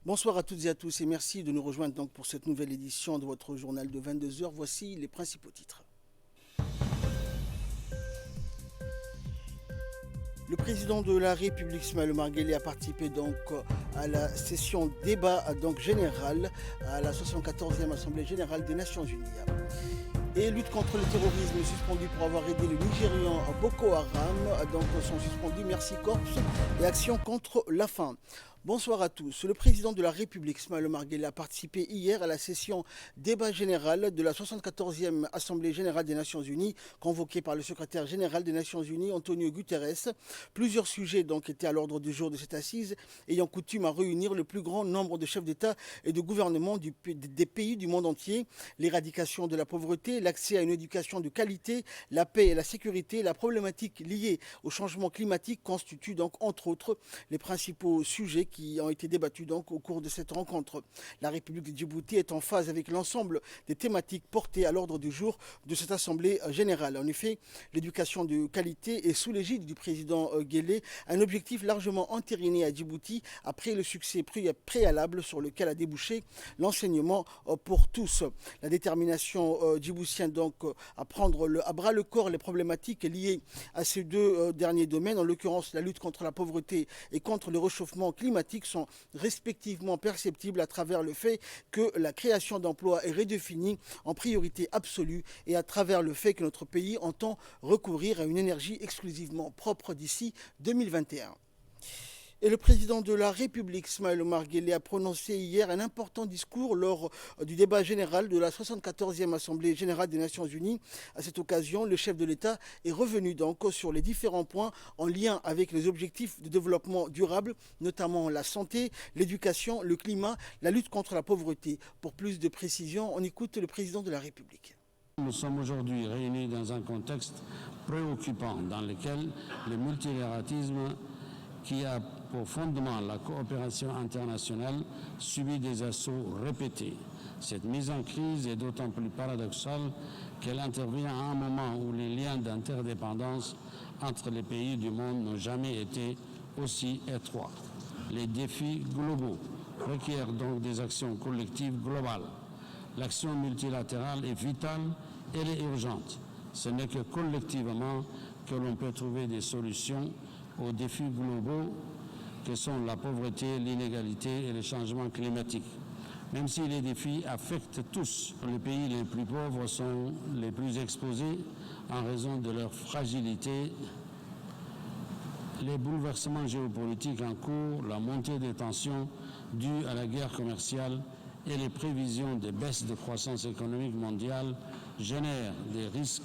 Bonsoir à toutes et à tous et merci de nous rejoindre donc pour cette nouvelle édition de votre journal de 22 heures. Voici les principaux titres. Le président de la République, Ismaël Omar Guelleh, a participé donc à la session débat général à la 74e Assemblée générale des Nations Unies. Et lutte contre le terrorisme suspendu pour avoir aidé le Nigérian Boko Haram, donc sont suspendus Merci Corps et Action contre la faim. Bonsoir à tous. Le président de la République, Ismaël Omar Guelleh, a participé hier à la session débat général de la 74e Assemblée générale des Nations Unies, convoquée par le secrétaire général des Nations Unies, Antonio Guterres. Plusieurs sujets donc étaient à l'ordre du jour de cette assise, ayant coutume à réunir le plus grand nombre de chefs d'État et de gouvernement des pays du monde entier. L'éradication de la pauvreté, l'accès à une éducation de qualité, la paix et la sécurité, la problématique liée au changement climatique constituent donc entre autres les principaux sujets qui ont été débattus donc au cours de cette rencontre. La République de Djibouti est en phase avec l'ensemble des thématiques portées à l'ordre du jour de cette Assemblée générale. En effet, l'éducation de qualité est sous l'égide du président Guelleh un objectif largement entériné à Djibouti après le succès préalable sur lequel a débouché l'enseignement pour tous. La détermination djiboutienne donc à prendre à bras le corps les problématiques liées à ces deux derniers domaines, en l'occurrence la lutte contre la pauvreté et contre le réchauffement climatique, sont respectivement perceptibles à travers le fait que la création d'emplois est redéfinie en priorité absolue et à travers le fait que notre pays entend recourir à une énergie exclusivement propre d'ici 2021. Et le président de la République, Ismaël Omar Guelleh, a prononcé hier un important discours lors du débat général de la 74e Assemblée générale des Nations Unies. À cette occasion, le chef de l'État est revenu donc sur les différents points en lien avec les objectifs de développement durable, notamment la santé, l'éducation, le climat, la lutte contre la pauvreté. Pour plus de précisions, on écoute le président de la République. Nous sommes aujourd'hui réunis dans un contexte préoccupant dans lequel le multilatéralisme qui a pour fondement la coopération internationale subit des assauts répétés. Cette mise en crise est d'autant plus paradoxale qu'elle intervient à un moment où les liens d'interdépendance entre les pays du monde n'ont jamais été aussi étroits. Les défis globaux requièrent donc des actions collectives globales. L'action multilatérale est vitale, elle est urgente. Ce n'est que collectivement que l'on peut trouver des solutions aux défis globaux que sont la pauvreté, l'inégalité et le changement climatique. Même si les défis affectent tous, les pays les plus pauvres sont les plus exposés en raison de leur fragilité. Les bouleversements géopolitiques en cours, la montée des tensions dues à la guerre commerciale et les prévisions de baisse de croissance économique mondiale génèrent des risques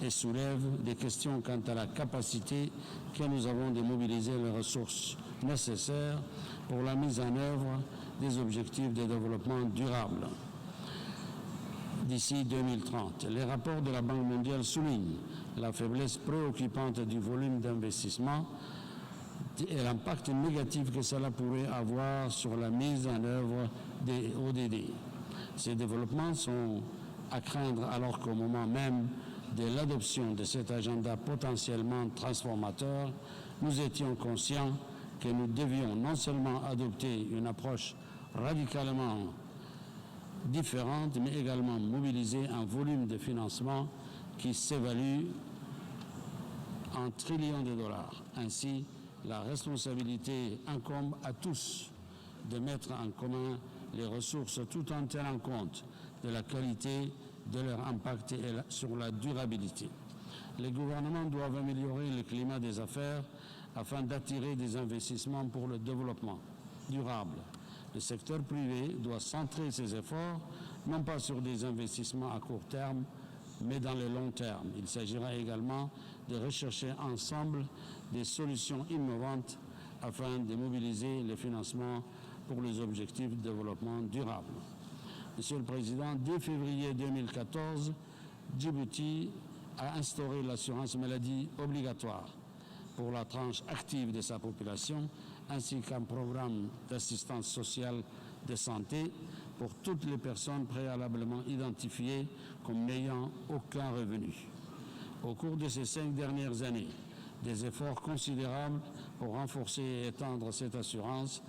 et soulèvent des questions quant à la capacité que nous avons de mobiliser les ressources nécessaires pour la mise en œuvre des objectifs de développement durable d'ici 2030. Les rapports de la Banque mondiale soulignent la faiblesse préoccupante du volume d'investissement et l'impact négatif que cela pourrait avoir sur la mise en œuvre des ODD. Ces développements sont à craindre alors qu'au moment même de l'adoption de cet agenda potentiellement transformateur, nous étions conscients que nous devions non seulement adopter une approche radicalement différente, mais également mobiliser un volume de financement qui s'évalue en trillions de dollars. Ainsi, la responsabilité incombe à tous de mettre en commun les ressources tout en tenant compte de la qualité de leur impact sur la durabilité. Les gouvernements doivent améliorer le climat des affaires afin d'attirer des investissements pour le développement durable. Le secteur privé doit centrer ses efforts non pas sur des investissements à court terme, mais dans le long terme. Il s'agira également de rechercher ensemble des solutions innovantes afin de mobiliser les financements pour les objectifs de développement durable. Monsieur le Président, dès février 2014, Djibouti a instauré l'assurance maladie obligatoire pour la tranche active de sa population, ainsi qu'un programme d'assistance sociale de santé pour toutes les personnes préalablement identifiées comme n'ayant aucun revenu. Au cours de ces 5 dernières années, des efforts considérables pour renforcer et étendre cette assurance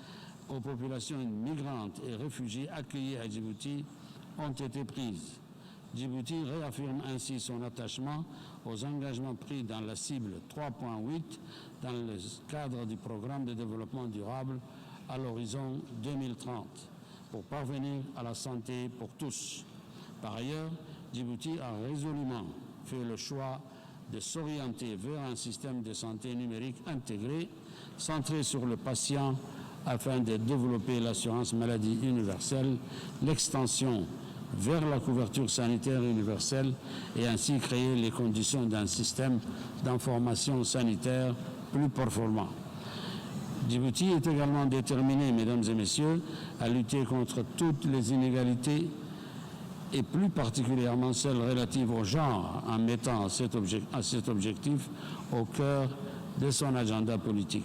aux populations migrantes et réfugiées accueillies à Djibouti ont été prises. Djibouti réaffirme ainsi son attachement aux engagements pris dans la cible 3.8 dans le cadre du programme de développement durable à l'horizon 2030 pour parvenir à la santé pour tous. Par ailleurs, Djibouti a résolument fait le choix de s'orienter vers un système de santé numérique intégré, centré sur le patient afin de développer l'assurance maladie universelle, l'extension vers la couverture sanitaire universelle et ainsi créer les conditions d'un système d'information sanitaire plus performant. Djibouti est également déterminé, mesdames et messieurs, à lutter contre toutes les inégalités et plus particulièrement celles relatives au genre en mettant cet objectif au cœur de son agenda politique.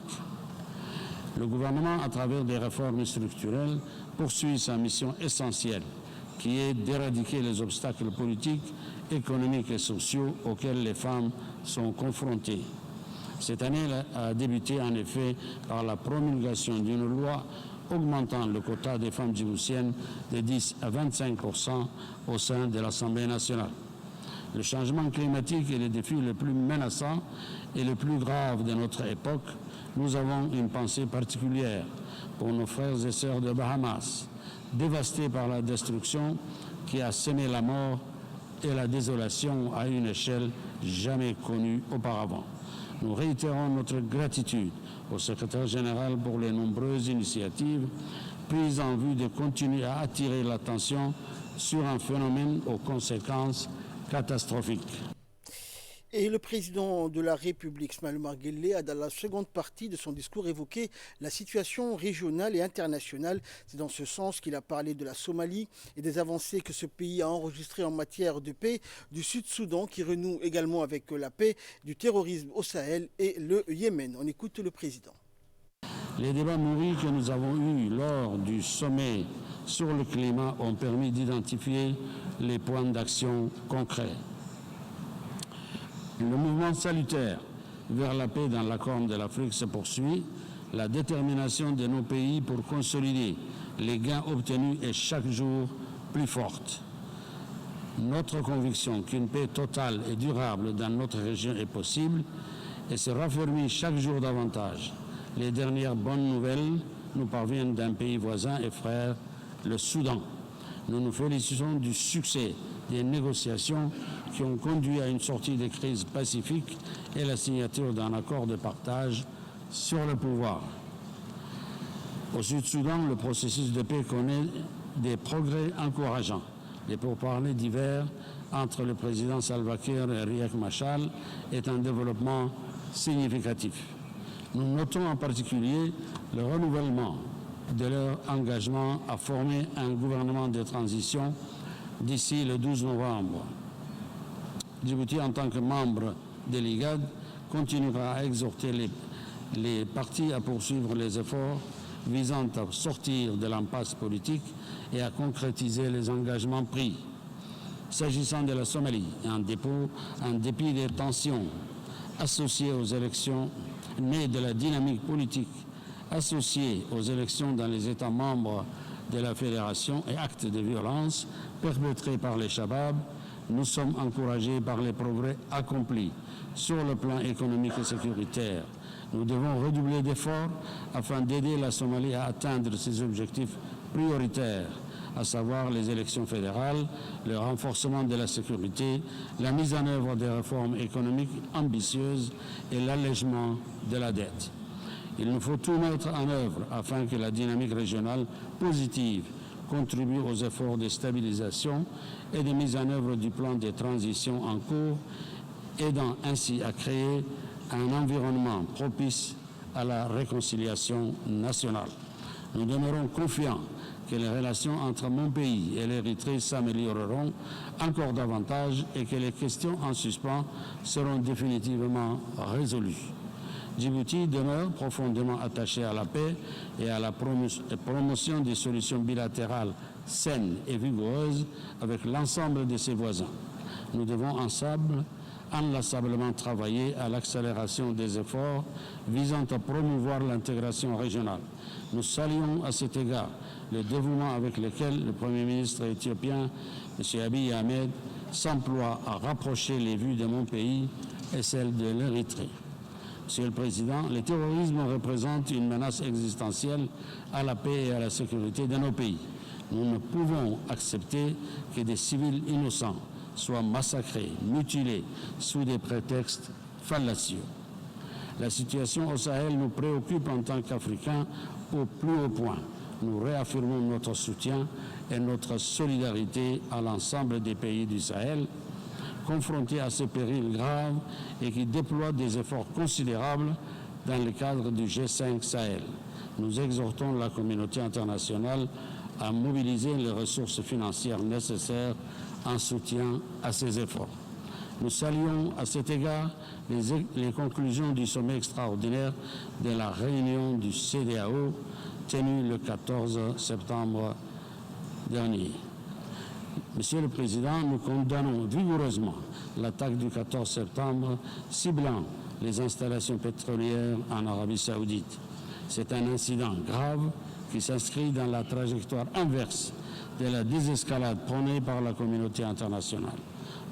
Le gouvernement, à travers des réformes structurelles, poursuit sa mission essentielle qui est d'éradiquer les obstacles politiques, économiques et sociaux auxquels les femmes sont confrontées. Cette année a débuté en effet par la promulgation d'une loi augmentant le quota des femmes djiboutiennes de 10 à 25% au sein de l'Assemblée nationale. Le changement climatique est le défi le plus menaçant et le plus grave de notre époque. Nous avons une pensée particulière pour nos frères et sœurs de Bahamas, dévastés par la destruction qui a semé la mort et la désolation à une échelle jamais connue auparavant. Nous réitérons notre gratitude au secrétaire général pour les nombreuses initiatives prises en vue de continuer à attirer l'attention sur un phénomène aux conséquences catastrophiques. Et le président de la République, Ismaël Omar Guelleh, a dans la seconde partie de son discours évoqué la situation régionale et internationale. C'est dans ce sens qu'il a parlé de la Somalie et des avancées que ce pays a enregistrées en matière de paix, du Sud-Soudan qui renoue également avec la paix, du terrorisme au Sahel et le Yémen. On écoute le président. Les débats nourris que nous avons eus lors du sommet sur le climat ont permis d'identifier les points d'action concrets. Le mouvement salutaire vers la paix dans la Corne de l'Afrique se poursuit. La détermination de nos pays pour consolider les gains obtenus est chaque jour plus forte. Notre conviction qu'une paix totale et durable dans notre région est possible et se raffermit chaque jour davantage. Les dernières bonnes nouvelles nous parviennent d'un pays voisin et frère, le Soudan. Nous nous félicitons du succès des négociations qui ont conduit à une sortie des crises pacifiques et la signature d'un accord de partage sur le pouvoir. Au Sud-Soudan, le processus de paix connaît des progrès encourageants. Les pourparlers divers entre le président Salva Kiir et Riek Machar est un développement significatif. Nous notons en particulier le renouvellement de leur engagement à former un gouvernement de transition d'ici le 12 novembre. Djibouti, en tant que membre de l'IGAD, continuera à exhorter les partis à poursuivre les efforts visant à sortir de l'impasse politique et à concrétiser les engagements pris. S'agissant de la Somalie, en dépit des tensions associées aux élections nées de la dynamique politique associée aux élections dans les États membres de la Fédération et actes de violence perpétrés par les Shabab, nous sommes encouragés par les progrès accomplis sur le plan économique et sécuritaire. Nous devons redoubler d'efforts afin d'aider la Somalie à atteindre ses objectifs prioritaires, à savoir les élections fédérales, le renforcement de la sécurité, la mise en œuvre des réformes économiques ambitieuses et l'allègement de la dette. Il nous faut tout mettre en œuvre afin que la dynamique régionale positive contribue aux efforts de stabilisation et de mise en œuvre du plan de transition en cours, aidant ainsi à créer un environnement propice à la réconciliation nationale. Nous demeurons confiants que les relations entre mon pays et l'Érythrée s'amélioreront encore davantage et que les questions en suspens seront définitivement résolues. Djibouti demeure profondément attaché à la paix et à la promotion des solutions bilatérales saines et vigoureuses avec l'ensemble de ses voisins. Nous devons ensemble inlassablement travaillé à l'accélération des efforts visant à promouvoir l'intégration régionale. Nous saluons à cet égard le dévouement avec lequel le Premier ministre éthiopien, M. Abiy Ahmed, s'emploie à rapprocher les vues de mon pays et celles de l'Érythrée. Monsieur le Président, le terrorisme représente une menace existentielle à la paix et à la sécurité de nos pays. Nous ne pouvons accepter que des civils innocents soient massacrés, mutilés sous des prétextes fallacieux. La situation au Sahel nous préoccupe en tant qu'Africains au plus haut point. Nous réaffirmons notre soutien et notre solidarité à l'ensemble des pays du Sahel, confrontés à ces périls graves et qui déploient des efforts considérables dans le cadre du G5 Sahel. Nous exhortons la communauté internationale à mobiliser les ressources financières nécessaires en soutien à ces efforts. Nous saluons à cet égard les conclusions du sommet extraordinaire de la réunion du CEDEAO tenue le 14 septembre dernier. Monsieur le Président, nous condamnons vigoureusement l'attaque du 14 septembre ciblant les installations pétrolières en Arabie Saoudite. C'est un incident grave qui s'inscrit dans la trajectoire inverse de la désescalade prônée par la communauté internationale.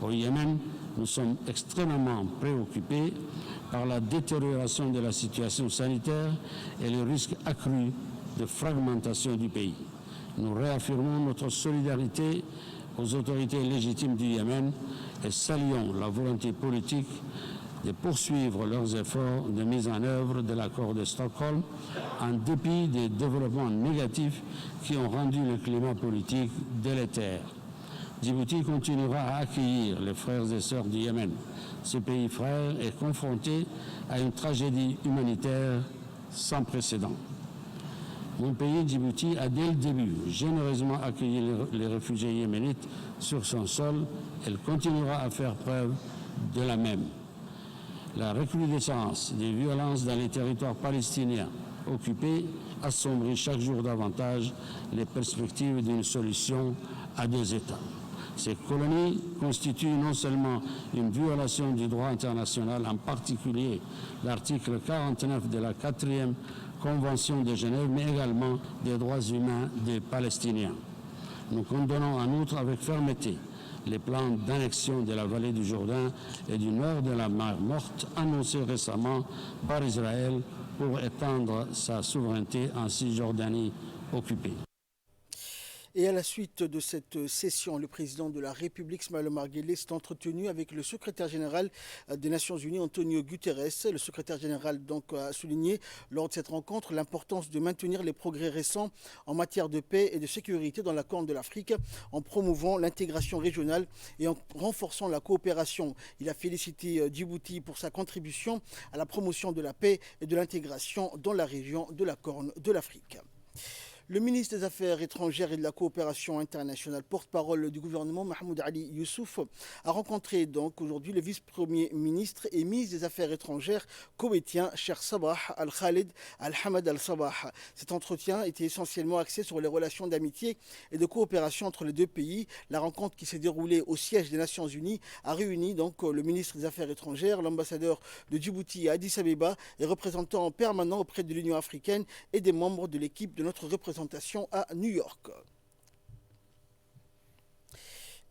Au Yémen, nous sommes extrêmement préoccupés par la détérioration de la situation sanitaire et le risque accru de fragmentation du pays. Nous réaffirmons notre solidarité aux autorités légitimes du Yémen et saluons la volonté politique de poursuivre leurs efforts de mise en œuvre de l'accord de Stockholm en dépit des développements négatifs qui ont rendu le climat politique délétère. Djibouti continuera à accueillir les frères et sœurs du Yémen. Ce pays frère est confronté à une tragédie humanitaire sans précédent. Mon pays, Djibouti, a dès le début généreusement accueilli les réfugiés yéménites sur son sol. Elle continuera à faire preuve de la même. La recrudescence des violences dans les territoires palestiniens occupés assombrit chaque jour davantage les perspectives d'une solution à deux États. Ces colonies constituent non seulement une violation du droit international, en particulier l'article 49 de la 4e Convention de Genève, mais également des droits humains des Palestiniens. Nous condamnons en outre avec fermeté les plans d'annexion de la vallée du Jourdain et du nord de la mer Morte annoncés récemment par Israël pour étendre sa souveraineté en Cisjordanie occupée. Et à la suite de cette session, le président de la République, Ismaël Omar Guelleh, s'est entretenu avec le secrétaire général des Nations Unies, Antonio Guterres. Le secrétaire général donc a souligné lors de cette rencontre l'importance de maintenir les progrès récents en matière de paix et de sécurité dans la Corne de l'Afrique en promouvant l'intégration régionale et en renforçant la coopération. Il a félicité Djibouti pour sa contribution à la promotion de la paix et de l'intégration dans la région de la Corne de l'Afrique. Le ministre des Affaires étrangères et de la coopération internationale, porte-parole du gouvernement, Mahmoud Ali Youssouf, a rencontré donc aujourd'hui le vice-premier ministre et ministre des Affaires étrangères koweïtien, Cheikh Sabah Al-Khalid Al-Hamad Al-Sabah. Cet entretien était essentiellement axé sur les relations d'amitié et de coopération entre les deux pays. La rencontre qui s'est déroulée au siège des Nations Unies a réuni donc le ministre des Affaires étrangères, l'ambassadeur de Djibouti à Addis Abeba et représentant permanent auprès de l'Union africaine et des membres de l'équipe de notre représentation à New York.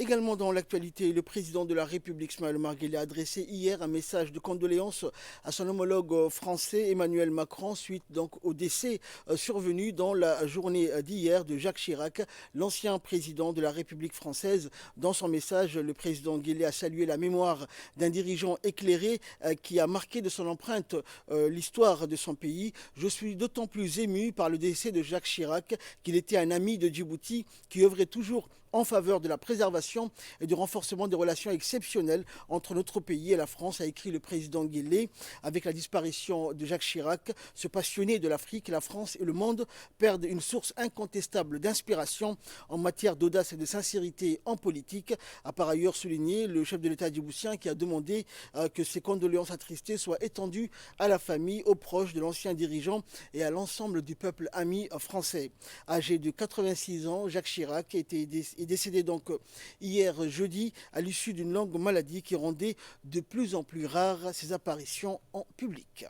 Également dans l'actualité, le président de la République, Ismaël Omar Guelleh, a adressé hier un message de condoléances à son homologue français Emmanuel Macron suite donc au décès survenu dans la journée d'hier de Jacques Chirac, l'ancien président de la République française. Dans son message, le président Guelleh a salué la mémoire d'un dirigeant éclairé qui a marqué de son empreinte l'histoire de son pays. Je suis d'autant plus ému par le décès de Jacques Chirac qu'il était un ami de Djibouti qui œuvrait toujours en faveur de la préservation et du renforcement des relations exceptionnelles entre notre pays et la France, a écrit le président Guelleh. Avec la disparition de Jacques Chirac, ce passionné de l'Afrique, la France et le monde perdent une source incontestable d'inspiration en matière d'audace et de sincérité en politique, a par ailleurs souligné le chef de l'État djiboutien qui a demandé que ses condoléances attristées soient étendues à la famille, aux proches de l'ancien dirigeant et à l'ensemble du peuple ami français. Âgé de 86 ans, Jacques Chirac est décédé donc hier jeudi à l'issue d'une longue maladie qui rendait de plus en plus rares ses apparitions en public.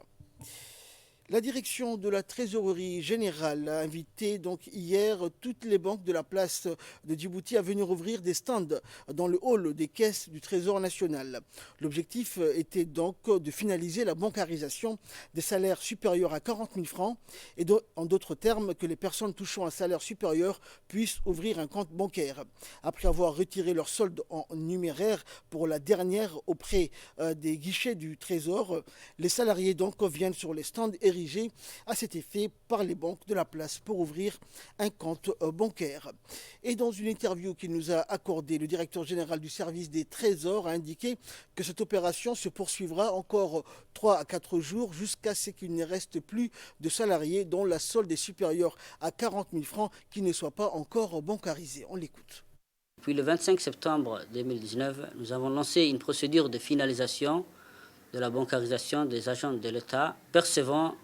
La direction de la trésorerie générale a invité donc hier toutes les banques de la place de Djibouti à venir ouvrir des stands dans le hall des caisses du Trésor national. L'objectif était donc de finaliser la bancarisation des salaires supérieurs à 40 000 francs et en d'autres termes que les personnes touchant un salaire supérieur puissent ouvrir un compte bancaire. Après avoir retiré leur solde en numéraire pour la dernière auprès des guichets du Trésor, les salariés donc viennent sur les stands érigés à cet effet par les banques de la place pour ouvrir un compte bancaire. Et dans une interview qu'il nous a accordée, le directeur général du service des Trésors a indiqué que cette opération se poursuivra encore 3 à 4 jours jusqu'à ce qu'il ne reste plus de salariés dont la solde est supérieure à 40 000 francs qui ne soient pas encore bancarisés. On l'écoute. Depuis le 25 septembre 2019, nous avons lancé une procédure de finalisation de la bancarisation des agents de l'État percevant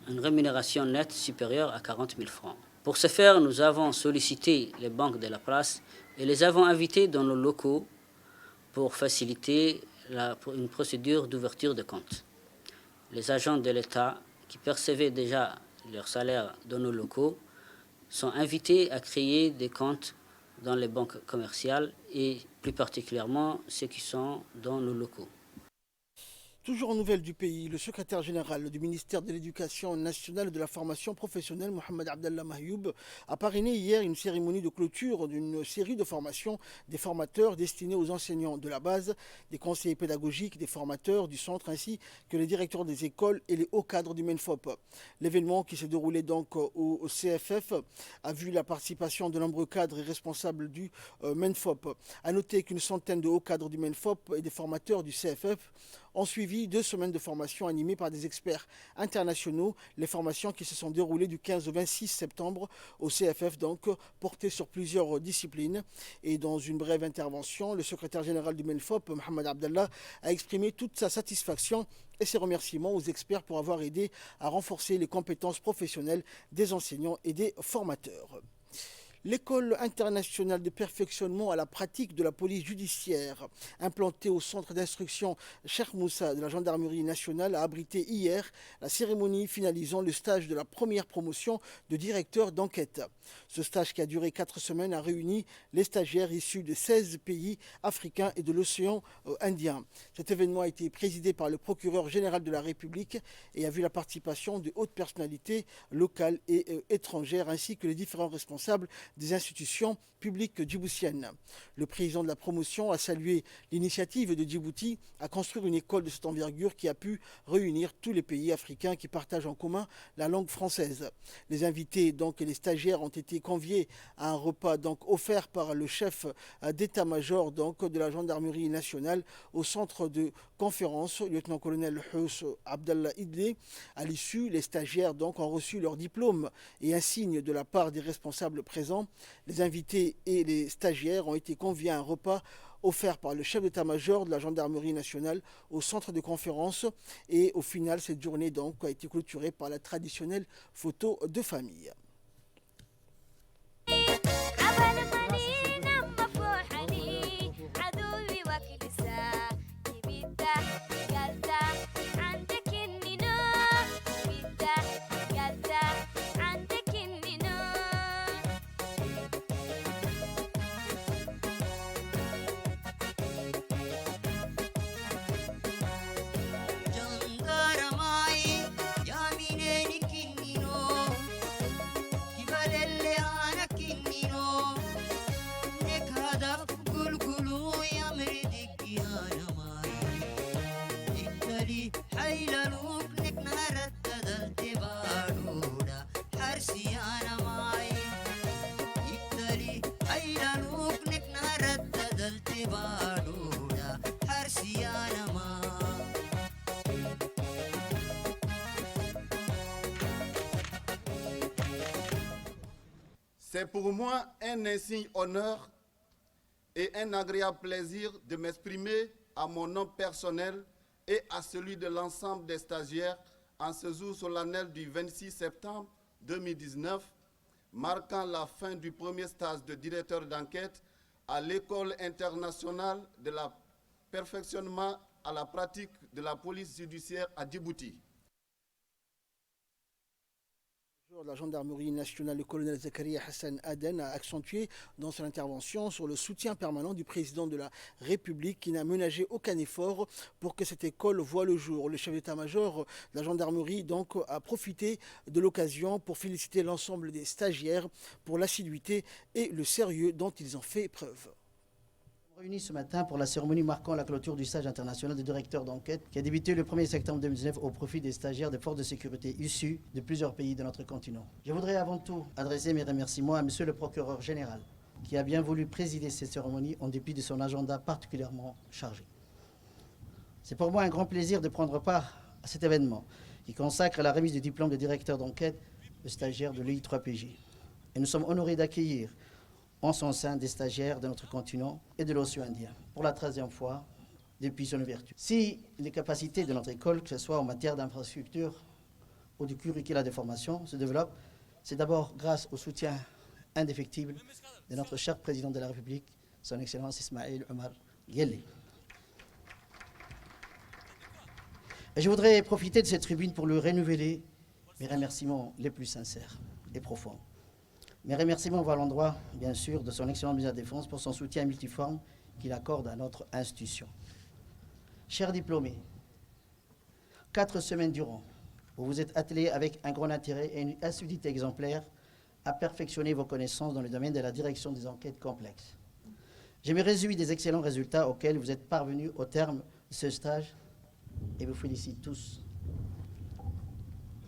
une rémunération nette supérieure à 40 000 francs. Pour ce faire, nous avons sollicité les banques de la place et les avons invités dans nos locaux pour faciliter une procédure d'ouverture de compte. Les agents de l'État qui percevaient déjà leur salaire dans nos locaux sont invités à créer des comptes dans les banques commerciales et plus particulièrement ceux qui sont dans nos locaux. Toujours en nouvelles du pays, le secrétaire général du ministère de l'Éducation nationale et de la formation professionnelle, Mohamed Abdallah Mahyoub, a parrainé hier une cérémonie de clôture d'une série de formations des formateurs destinés aux enseignants de la base, des conseillers pédagogiques, des formateurs du centre ainsi que les directeurs des écoles et les hauts cadres du MENFOP. L'événement qui s'est déroulé donc au CFF a vu la participation de nombreux cadres et responsables du MENFOP. A noter qu'une centaine de hauts cadres du MENFOP et des formateurs du CFF ont suivi 2 semaines de formation animées par des experts internationaux. Les formations qui se sont déroulées du 15 au 26 septembre au CFF, donc portées sur plusieurs disciplines. Et dans une brève intervention, le secrétaire général du MENFOP, Mohamed Abdallah, a exprimé toute sa satisfaction et ses remerciements aux experts pour avoir aidé à renforcer les compétences professionnelles des enseignants et des formateurs. L'école internationale de perfectionnement à la pratique de la police judiciaire, implantée au centre d'instruction Cheikh Moussa de la gendarmerie nationale, a abrité hier la cérémonie finalisant le stage de la première promotion de directeur d'enquête. Ce stage qui a duré 4 semaines a réuni les stagiaires issus de 16 pays africains et de l'océan Indien. Cet événement a été présidé par le procureur général de la République et a vu la participation de hautes personnalités locales et étrangères ainsi que les différents responsables des institutions publiques djiboutiennes. Le président de la promotion a salué l'initiative de Djibouti à construire une école de cette envergure qui a pu réunir tous les pays africains qui partagent en commun la langue française. Les invités donc et les stagiaires ont été conviés à un repas donc offert par le chef d'état-major donc de la gendarmerie nationale au centre de conférence, lieutenant-colonel Hous Abdallah Idlé. À l'issue, les stagiaires donc ont reçu leur diplôme et un signe de la part des responsables présents. Les invités et les stagiaires ont été conviés à un repas offert par le chef d'état-major de la gendarmerie nationale au centre de conférence. Et au final, cette journée donc a été clôturée par la traditionnelle photo de famille. C'est pour moi un insigne honneur et un agréable plaisir de m'exprimer à mon nom personnel et à celui de l'ensemble des stagiaires en ce jour solennel du 26 septembre 2019 marquant la fin du premier stage de directeur d'enquête à l'école internationale de la perfectionnement à la pratique de la police judiciaire à Djibouti. La gendarmerie nationale, le colonel Zakaria Hassan Aden, a accentué dans son intervention sur le soutien permanent du président de la République qui n'a ménagé aucun effort pour que cette école voie le jour. Le chef d'état-major de la gendarmerie donc a profité de l'occasion pour féliciter l'ensemble des stagiaires pour l'assiduité et le sérieux dont ils ont fait preuve. Réunis ce matin pour la cérémonie marquant la clôture du stage international de directeur d'enquête qui a débuté le 1er septembre 2019 au profit des stagiaires des forces de sécurité issus de plusieurs pays de notre continent. Je voudrais avant tout adresser mes remerciements à monsieur le procureur général qui a bien voulu présider cette cérémonie en dépit de son agenda particulièrement chargé. C'est pour moi un grand plaisir de prendre part à cet événement qui consacre la remise du diplôme de directeur d'enquête aux stagiaires de l'EI3PJ. Et nous sommes honorés d'accueillir en son sein des stagiaires de notre continent et de l'océan Indien, pour la 13e fois depuis son ouverture. Si les capacités de notre école, que ce soit en matière d'infrastructure ou du curricula de formation, se développent, c'est d'abord grâce au soutien indéfectible de notre cher président de la République, son Excellence Ismaël Omar Guelleh. Et je voudrais profiter de cette tribune pour lui renouveler mes remerciements les plus sincères et profonds. Mes remerciements vont à l'endroit, bien sûr, de son excellent ministre de la Défense pour son soutien multiforme qu'il accorde à notre institution. Chers diplômés, 4 semaines durant, vous vous êtes attelés avec un grand intérêt et une assiduité exemplaire à perfectionner vos connaissances dans le domaine de la direction des enquêtes complexes. Je me réjouis des excellents résultats auxquels vous êtes parvenus au terme de ce stage et vous félicite tous.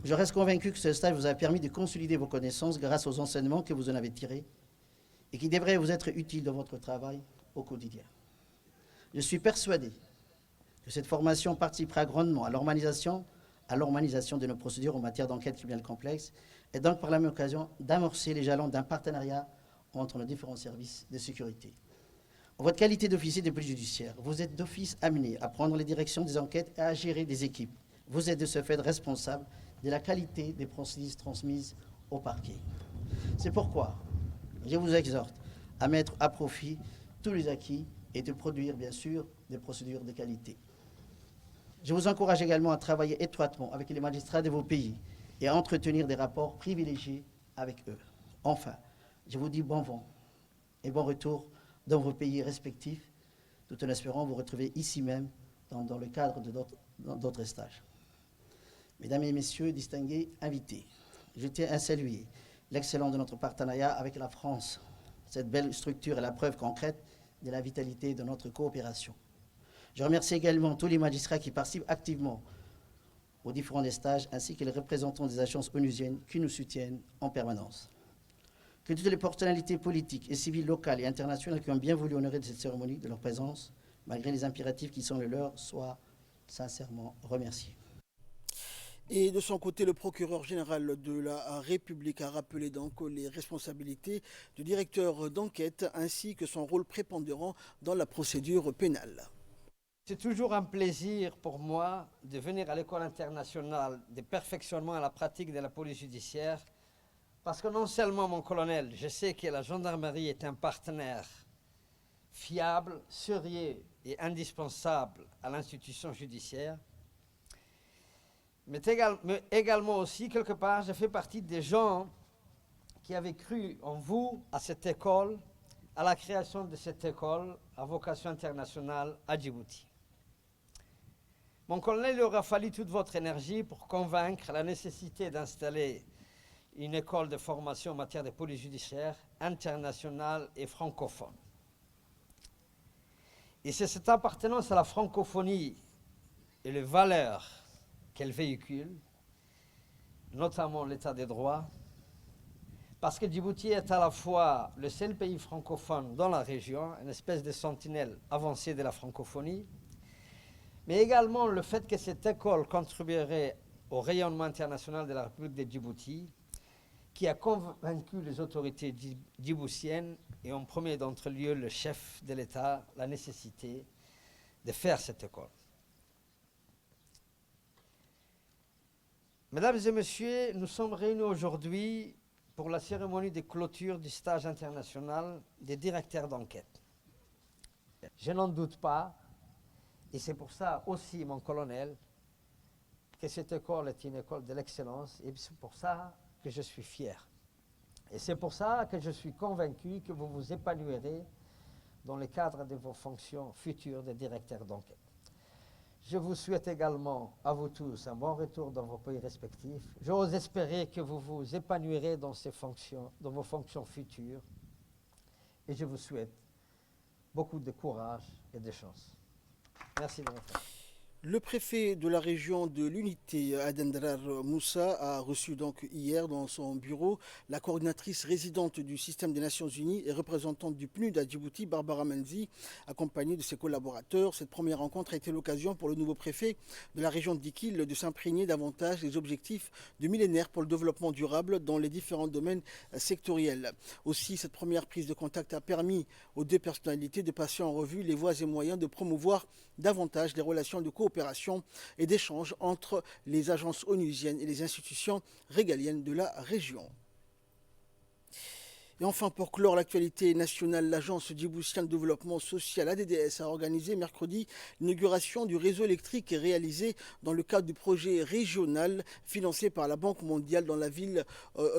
Je reste convaincu que ce stage vous a permis de consolider vos connaissances grâce aux enseignements que vous en avez tirés et qui devraient vous être utiles dans votre travail au quotidien. Je suis persuadé que cette formation participera grandement à l'harmonisation de nos procédures en matière d'enquête criminelle complexe et donc par la même occasion d'amorcer les jalons d'un partenariat entre nos différents services de sécurité. En votre qualité d'officier de police judiciaire, vous êtes d'office amené à prendre les directions des enquêtes et à gérer des équipes. Vous êtes de ce fait responsable de la qualité des procédures transmises au parquet. C'est pourquoi je vous exhorte à mettre à profit tous les acquis et de produire, bien sûr, des procédures de qualité. Je vous encourage également à travailler étroitement avec les magistrats de vos pays et à entretenir des rapports privilégiés avec eux. Enfin, je vous dis bon vent et bon retour dans vos pays respectifs, tout en espérant vous retrouver ici même dans le cadre d'autres stages. Mesdames et messieurs, distingués invités, je tiens à saluer l'excellence de notre partenariat avec la France. Cette belle structure est la preuve concrète de la vitalité de notre coopération. Je remercie également tous les magistrats qui participent activement aux différents stages, ainsi que les représentants des agences onusiennes qui nous soutiennent en permanence. Que toutes les personnalités politiques et civiles locales et internationales qui ont bien voulu honorer de cette cérémonie de leur présence, malgré les impératifs qui sont les leurs, soient sincèrement remerciés. Et de son côté, le procureur général de la République a rappelé donc les responsabilités du directeur d'enquête ainsi que son rôle prépondérant dans la procédure pénale. C'est toujours un plaisir pour moi de venir à l'École internationale de perfectionnement à la pratique de la police judiciaire parce que non seulement mon colonel, je sais que la gendarmerie est un partenaire fiable, sérieux et indispensable à l'institution judiciaire, mais également aussi, quelque part, je fais partie des gens qui avaient cru en vous, à cette école, à la création de cette école à vocation internationale à Djibouti. Mon colonel, il aura fallu toute votre énergie pour convaincre la nécessité d'installer une école de formation en matière de police judiciaire internationale et francophone. Et c'est cette appartenance à la francophonie et les valeurs qu'elle véhicule, notamment l'état des droits, parce que Djibouti est à la fois le seul pays francophone dans la région, une espèce de sentinelle avancée de la francophonie, mais également le fait que cette école contribuerait au rayonnement international de la République de Djibouti, qui a convaincu les autorités djiboutiennes, et en premier d'entre lieu le chef de l'État, la nécessité de faire cette école. Mesdames et messieurs, nous sommes réunis aujourd'hui pour la cérémonie de clôture du stage international des directeurs d'enquête. Je n'en doute pas, et c'est pour ça aussi, mon colonel, que cette école est une école de l'excellence, et c'est pour ça que je suis fier. Et c'est pour ça que je suis convaincu que vous vous épanouirez dans le cadre de vos fonctions futures de directeur d'enquête. Je vous souhaite également, à vous tous, un bon retour dans vos pays respectifs. J'ose espérer que vous vous épanouirez dans vos fonctions futures. Et je vous souhaite beaucoup de courage et de chance. Merci de votre attention. Le préfet de la région de l'Unité, Adendrar Moussa, a reçu donc hier dans son bureau la coordinatrice résidente du système des Nations Unies et représentante du PNUD à Djibouti, Barbara Menzi, accompagnée de ses collaborateurs. Cette première rencontre a été l'occasion pour le nouveau préfet de la région d'Ikil de s'imprégner davantage des objectifs du millénaire pour le développement durable dans les différents domaines sectoriels. Aussi, cette première prise de contact a permis aux deux personnalités de passer en revue les voies et moyens de promouvoir davantage les relations de coopération et d'échange entre les agences onusiennes et les institutions régaliennes de la région. Et enfin, pour clore l'actualité nationale, l'Agence djiboutienne de développement social, ADDS, a organisé mercredi l'inauguration du réseau électrique réalisé dans le cadre du projet régional financé par la Banque mondiale dans la ville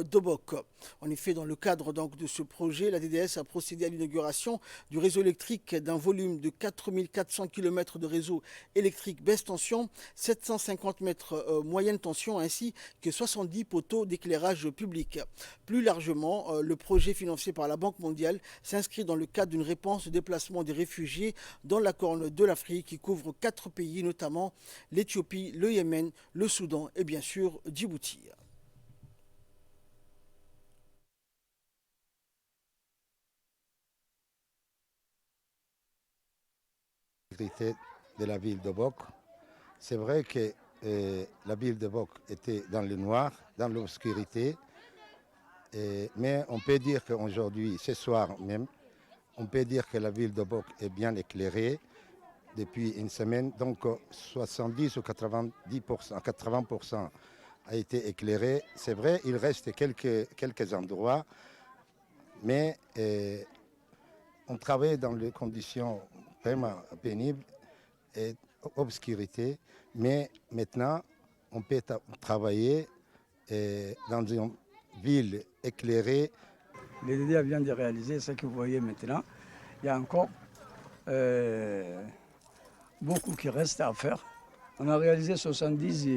d'Obok. En effet, dans le cadre donc, de ce projet, l'ADDS a procédé à l'inauguration du réseau électrique d'un volume de 4400 km de réseau électrique basse tension, 750 mètres moyenne tension ainsi que 70 poteaux d'éclairage public. Plus largement, le projet financé par la Banque mondiale s'inscrit dans le cadre d'une réponse au déplacement des réfugiés dans la Corne de l'Afrique qui couvre 4 pays, notamment l'Éthiopie, le Yémen, le Soudan et bien sûr Djibouti. De la ville de Bok. C'est vrai que la ville de Bok était dans le noir, dans l'obscurité. Mais on peut dire qu'aujourd'hui, ce soir même, on peut dire que la ville de Bok est bien éclairée depuis une semaine. Donc 70 ou 80% a été éclairé. C'est vrai, il reste quelques endroits, mais on travaille dans des conditions vraiment pénibles et obscurité. Mais maintenant, on peut travailler dans une ville éclairée. Les DDA vient de réaliser ce que vous voyez maintenant. Il y a encore beaucoup qui reste à faire. On a réalisé 70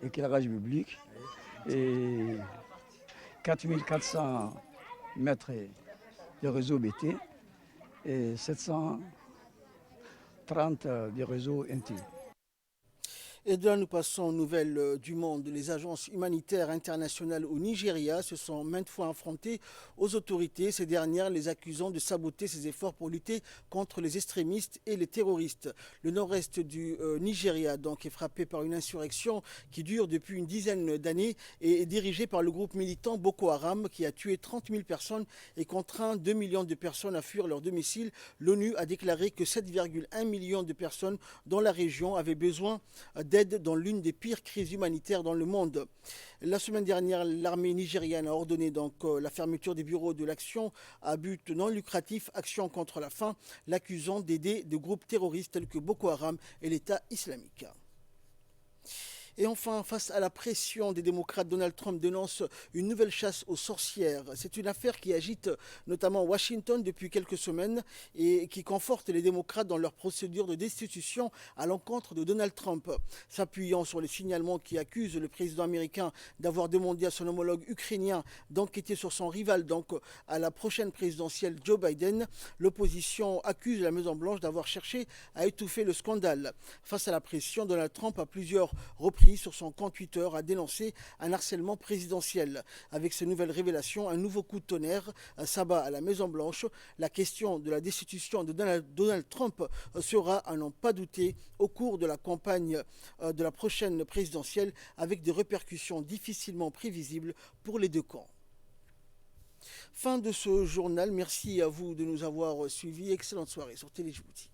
éclairages publics et 4400 mètres de réseau BT et 730 de réseau NT. Et de là, nous passons aux nouvelles du monde. Les agences humanitaires internationales au Nigeria se sont maintes fois affrontées aux autorités, ces dernières les accusant de saboter ses efforts pour lutter contre les extrémistes et les terroristes. Le nord-est du Nigeria donc, est frappé par une insurrection qui dure depuis une dizaine d'années et est dirigée par le groupe militant Boko Haram qui a tué 30 000 personnes et contraint 2 millions de personnes à fuir leur domicile. L'ONU a déclaré que 7,1 millions de personnes dans la région avaient besoin d'aide dans l'une des pires crises humanitaires dans le monde. La semaine dernière, l'armée nigériane a ordonné donc la fermeture des bureaux de l'action à but non lucratif Action contre la faim, l'accusant d'aider des groupes terroristes tels que Boko Haram et l'État islamique. Et enfin, face à la pression des démocrates, Donald Trump dénonce une nouvelle chasse aux sorcières. C'est une affaire qui agite notamment Washington depuis quelques semaines et qui conforte les démocrates dans leur procédure de destitution à l'encontre de Donald Trump. S'appuyant sur les signalements qui accusent le président américain d'avoir demandé à son homologue ukrainien d'enquêter sur son rival donc à la prochaine présidentielle Joe Biden, l'opposition accuse la Maison-Blanche d'avoir cherché à étouffer le scandale. Face à la pression, Donald Trump a plusieurs reprises sur son compte Twitter a dénoncé un harcèlement présidentiel. Avec ces nouvelles révélations, un nouveau coup de tonnerre s'abat à la Maison-Blanche. La question de la destitution de Donald Trump sera, à n'en pas douter, au cours de la campagne de la prochaine présidentielle, avec des répercussions difficilement prévisibles pour les deux camps. Fin de ce journal. Merci à vous de nous avoir suivis. Excellente soirée sur Télé Djibouti.